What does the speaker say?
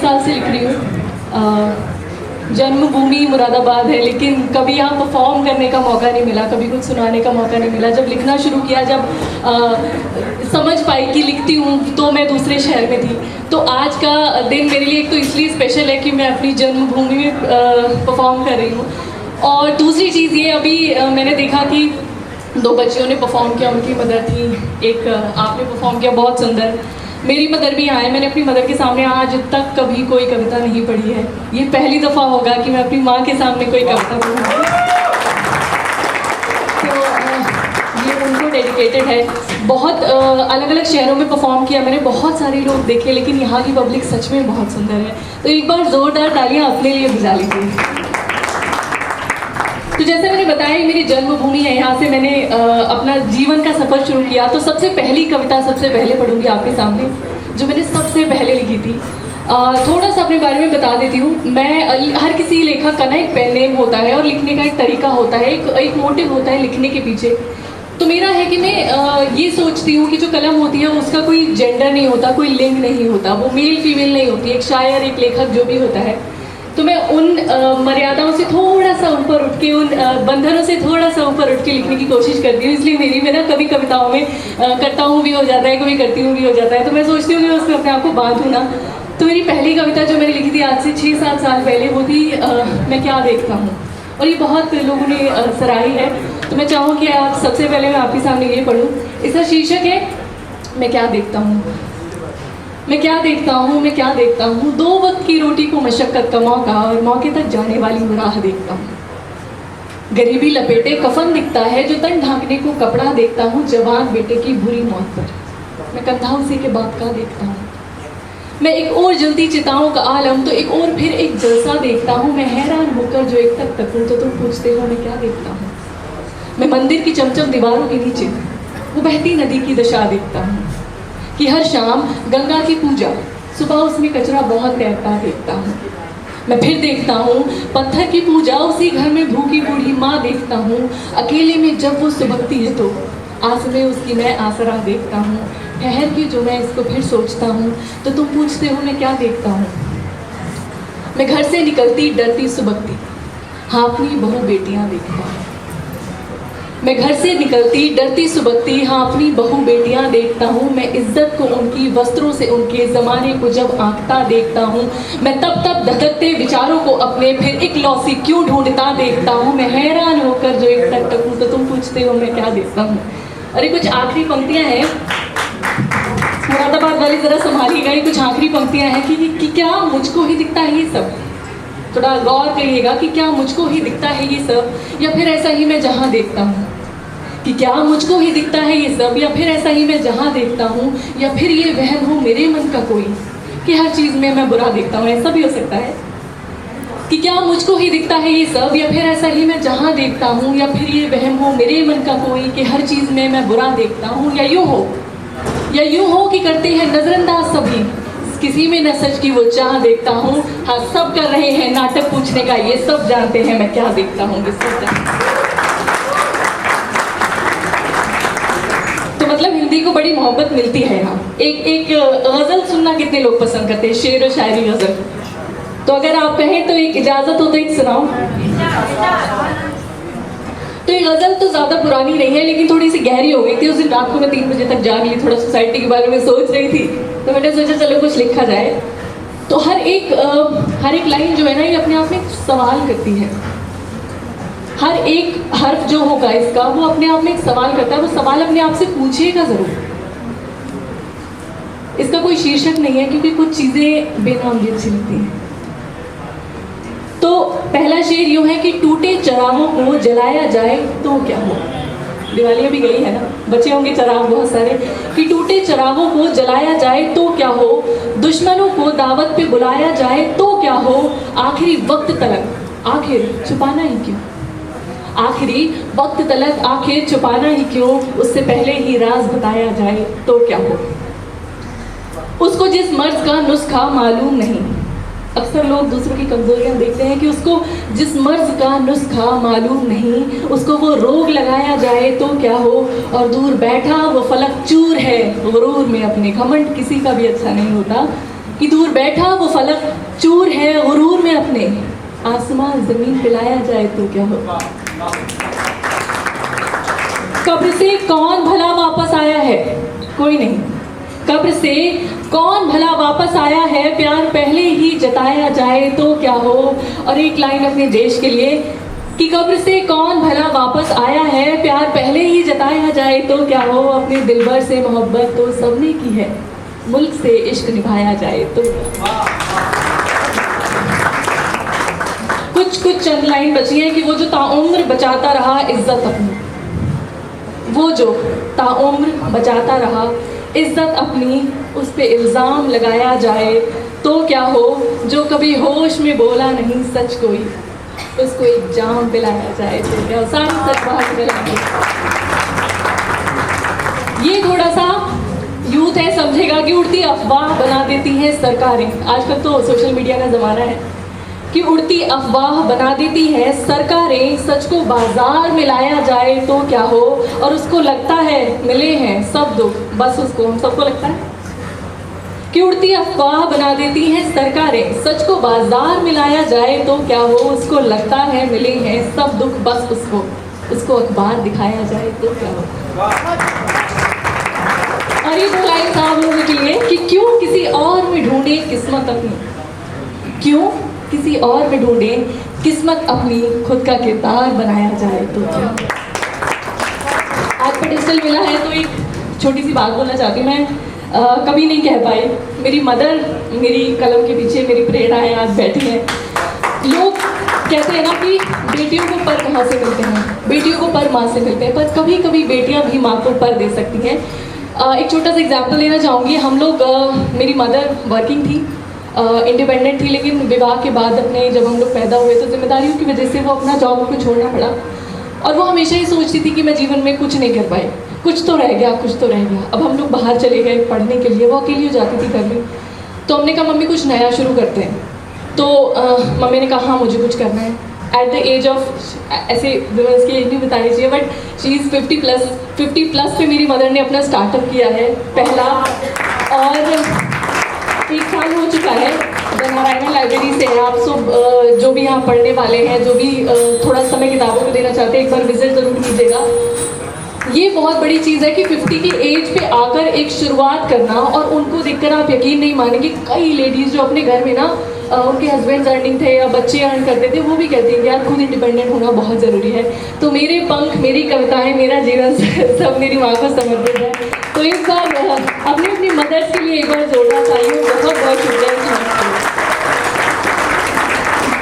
साल से लिख रही हूँ। जन्मभूमि मुरादाबाद है, लेकिन कभी यहाँ परफॉर्म करने का मौका नहीं मिला, कभी कुछ सुनाने का मौका नहीं मिला। जब लिखना शुरू किया, जब समझ पाई कि लिखती हूँ, तो मैं दूसरे शहर में थी। तो आज का दिन मेरे लिए एक तो इसलिए स्पेशल है कि मैं अपनी जन्मभूमि में परफॉर्म कर रही हूँ। और दूसरी चीज़ ये, अभी मैंने देखा कि 2 बच्चियों ने परफॉर्म किया, उनकी मदर थी, एक आपने परफॉर्म किया, बहुत सुंदर। मेरी मदर भी आए, मैंने अपनी मदर के सामने आज तक कभी कोई कविता नहीं पढ़ी है। ये पहली दफ़ा होगा कि मैं अपनी माँ के सामने कोई कविता पढ़ूँगी। तो ये उनको डेडिकेटेड है। बहुत अलग अलग शहरों में परफॉर्म किया मैंने, बहुत सारे लोग देखे, लेकिन यहाँ की पब्लिक सच में बहुत सुंदर है। तो एक बार ज़ोरदार तालियाँ अपने लिए बजा लीजिए। तो जैसे मैंने बताया, मेरी जन्मभूमि है, यहाँ से मैंने अपना जीवन का सफ़र शुरू किया। तो सबसे पहली कविता सबसे पहले पढ़ूंगी आपके सामने, जो मैंने सबसे पहले लिखी थी। थोड़ा सा अपने बारे में बता देती हूँ। मैं हर किसी लेखक का ना एक पेन नेम होता है और लिखने का एक तरीका होता है, एक मोटिव होता है लिखने के पीछे। तो मेरा है कि मैं ये सोचती हूँ कि जो कलम होती है उसका कोई जेंडर नहीं होता, कोई लिंग नहीं होता, वो मेल फीमेल नहीं होती। एक शायर, एक लेखक जो भी होता है, तो मैं उन मर्यादाओं से थोड़ा सा ऊपर उठ के, उन बंधनों से थोड़ा सा ऊपर उठ के लिखने की कोशिश करती हूँ। इसलिए मेरी में ना कभी कविताओं में करता हूँ भी हो जाता है, कभी करती हूँ भी हो जाता है। तो मैं सोचती हूँ कि मैं उसमें अपने आप को बांधूँ ना। तो मेरी पहली कविता जो मैंने लिखी थी आज से 6-7 साल पहले, वो थी मैं क्या देखता हूँ, और ये बहुत लोगों ने सराही है। तो मैं चाहूँ कि आप सबसे पहले मैं आपके सामने ये पढ़ूँ। इसका शीर्षक है मैं क्या देखता हूँ। मैं क्या देखता हूँ, मैं क्या देखता हूँ, 2 वक्त की रोटी को मशक्कत का मौका और मौके तक जाने वाली राह देखता हूँ। गरीबी लपेटे कफन दिखता है, जो तन ढांकने को कपड़ा देखता हूँ। जवान बेटे की बुरी मौत पर मैं कंधा उसी के बाप का देखता हूँ। मैं एक और जलती चिताओं का आलम, तो एक और फिर एक जलसा देखता हूँ। मैं हैरान होकर जो एक तक तकूं, तो तुम पूछते हो मैं क्या देखता हूँ। मैं मंदिर की चमचम दीवारों के नीचे वो बहती नदी की दशा देखता हूँ कि हर शाम गंगा की पूजा, सुबह उसमें कचरा बहुत तैरता देखता हूँ। मैं फिर देखता हूँ पत्थर की पूजा, उसी घर में भूखी बूढ़ी माँ देखता हूँ। अकेले में जब वो सुबकती है तो आस में उसकी मैं आसरा देखता हूँ। ठहर के जो मैं इसको फिर सोचता हूँ, तो तुम पूछते हो मैं क्या देखता हूँ। मैं घर से निकलती डरती सुबकती, हाँ अपनी बहू बेटियाँ देखता हूँ। मैं घर से निकलती डरती सुबकती, हाँ अपनी बहू बेटियां देखता हूँ। मैं इज्जत को उनकी वस्त्रों से उनके ज़माने को जब आंकता देखता हूँ। मैं तब तब धधकते विचारों को अपने फिर एक लौसी क्यों ढूंढता देखता हूँ। मैं हैरान होकर जो एक तक तक हूँ, तो तुम पूछते हो मैं क्या देखता हूँ। अरे कुछ आखिरी पंक्तियाँ हैं, मुरादाबाद वाली ज़रा संभालिएगा। ये कुछ आखिरी पंक्तियाँ हैं कि क्या मुझको ही दिखता है ये सब। थोड़ा गौर करिएगा कि क्या मुझको ही दिखता है ये सब, या फिर ऐसा ही मैं जहाँ देखता हूँ। कि क्या मुझको ही दिखता है ये सब, या फिर ऐसा ही मैं जहाँ देखता हूँ, या फिर ये वहम हो मेरे मन का कोई कि हर चीज़ में मैं बुरा देखता हूँ। ऐसा भी हो सकता है कि क्या मुझको ही दिखता है ये सब, या फिर ऐसा ही मैं जहाँ देखता हूँ, या फिर ये वहम हो मेरे मन का कोई कि हर चीज़ में मैं बुरा देखता हूँ। या यूँ हो कि करते हैं नज़रअंदाज सभी, किसी में न सच की वो चाह देखता हूँ। हाँ सब कर रहे हैं नाटक पूछने का, ये सब जानते हैं मैं क्या देखता हूँ। तो मतलब हिंदी को बड़ी मोहब्बत मिलती है यहाँ। एक गज़ल सुनना कितने लोग पसंद करते हैं, शेर और शायरी गज़ल। तो अगर आप कहें तो एक इजाज़त हो तो एक सुनाओ। तो ये गज़ल तो ज़्यादा पुरानी नहीं है, लेकिन थोड़ी सी गहरी हो गई थी। उस दिन रात को मैं 3 बजे तक जाग ली, थोड़ा सोसाइटी के बारे में सोच रही थी, तो मैंने सोचा चलो कुछ लिखा जाए। तो हर एक लाइन जो है ना, ये अपने आप में एक सवाल करती है। हर एक हर्फ जो होगा इसका, वो अपने आप में एक सवाल करता है। वो सवाल अपने आप से पूछिएगा ज़रूर। इसका कोई शीर्षक नहीं है, क्योंकि कुछ चीज़ें बेनाम भी अच्छी लगती हैं। तो पहला शेर यूँ है कि टूटे चरागों को जलाया जाए तो क्या हो। दिवाली अभी गई है ना, बचे होंगे चराग बहुत सारे। कि टूटे चरागों को जलाया जाए तो क्या हो, दुश्मनों को दावत पे बुलाया जाए तो क्या हो। आखिरी वक्त तलक आखिर छुपाना ही क्यों, आखिरी वक्त तलक आखिर छुपाना ही क्यों। उससे पहले ही राज बताया जाए तो क्या हो। उसको जिस मर्ज का नुस्खा मालूम नहीं, अक्सर लोग दूसरों की कमजोरियां देखते हैं कि उसको जिस मर्ज का नुस्खा मालूम नहीं, उसको वो रोग लगाया जाए तो क्या हो। और दूर बैठा वो फलक चूर है, गुरूर में अपने घमंड किसी का भी अच्छा नहीं होता। कि दूर बैठा वो फलक चूर है गुरूर में अपने, आसमान जमीन पिलाया जाए तो क्या हो। कब्र से कौन भला वापस आया है, कोई नहीं। कब्र से कौन भला वापस आया है, प्यार पहले ही जताया जाए तो क्या हो। और एक लाइन अपने देश के लिए कि कब्र से कौन भला वापस आया है, प्यार पहले ही जताया जाए तो क्या हो। अपने दिलबर से मोहब्बत तो सबने की है, मुल्क से इश्क निभाया जाए तो। कुछ चंद लाइन बची हैं कि वो जो ताउम्र बचाता रहा इज्जत अपनी, वो जो ताउम्र बचाता रहा इज्जत अपनी, उस पे इल्ज़ाम लगाया जाए तो क्या हो। जो कभी होश में बोला नहीं सच कोई, उसको एक जाम पिलाया जाए तो क्या हो। सारी सच बात मिलाएंगे। ये थोड़ा सा यूथ है समझेगा कि उड़ती अफवाह बना देती हैं सरकारें। आजकल तो सोशल मीडिया का ज़माना है कि उड़ती अफवाह बना देती है सरकारें, सच को बाजार में लाया जाए तो क्या हो। और उसको लगता है मिले हैं सब दुख, बस उसको, हम सबको लगता है कि उड़ती अफवाह बना देती हैं सरकारें, सच को बाजार में लाया जाए तो क्या हो। उसको लगता है मिले हैं सब दुख, बस उसको अखबार दिखाया जाए तो क्या हो। और ये दो लाइन आप लोगों के लिए कि क्यों किसी और में ढूंढे किस्मत अपनी, क्यों किसी और में ढूंढे किस्मत अपनी, खुद का किरदार बनाया जाए तो क्या। आज पेडिस्टल मिला है तो एक छोटी सी बात बोलना चाहती हूँ। मैं कभी नहीं कह पाई, मेरी मदर मेरी कलम के पीछे मेरी प्रेरणा है, आज बैठी है। लोग कहते हैं ना कि बेटियों को पर कहाँ से मिलते हैं, बेटियों को पर माँ से मिलते हैं, पर कभी कभी बेटियाँ भी माँ को पर दे सकती हैं। एक छोटा सा एग्जाम्पल लेना चाहूँगी। हम लोग मेरी मदर वर्किंग थी, इंडिपेंडेंट थी, लेकिन विवाह के बाद अपने जब हम लोग पैदा हुए तो जिम्मेदारियों की वजह से वो अपना जॉब को छोड़ना पड़ा। और वो हमेशा ही सोचती थी कि मैं जीवन में कुछ नहीं कर पाई, कुछ तो रह गया, कुछ तो रह गया। अब हम लोग बाहर चले गए पढ़ने के लिए, वो अकेली हो जाती थी घर में। तो हमने कहा मम्मी कुछ नया शुरू करते हैं। तो मम्मी ने कहा हाँ मुझे कुछ करना है। एट द एज ऑफ, ऐसे वुमेंस की एज नहीं बता लीजिए, बट शी इज़ 50 प्लस पे मेरी मदर ने अपना स्टार्टअप किया है पहला, और 1 साल हो चुका है। द नारायण लाइब्रेरी से है। आप सब जो भी यहाँ पढ़ने वाले हैं, जो भी थोड़ा समय किताबों को देना चाहते हैं, एक बार विजिट ज़रूर कीजिएगा। ये बहुत बड़ी चीज़ है कि 50 की एज पे आकर एक शुरुआत करना, और उनको देखकर आप यकीन नहीं मानेंगे कई लेडीज़ जो अपने घर में ना उनके हस्बैंड्स अर्निंग थे या बच्चे अर्न करते थे, वो भी कहती हैं कि यार खुद इंडिपेंडेंट होना बहुत ज़रूरी है। तो मेरे पंख, मेरी कविताएं, मेरा जीवन सब मेरी माँ को समर्पित है। तो इस बार अपनी अपनी मदर्स के लिए एक बार जोरदार तालियों। बहुत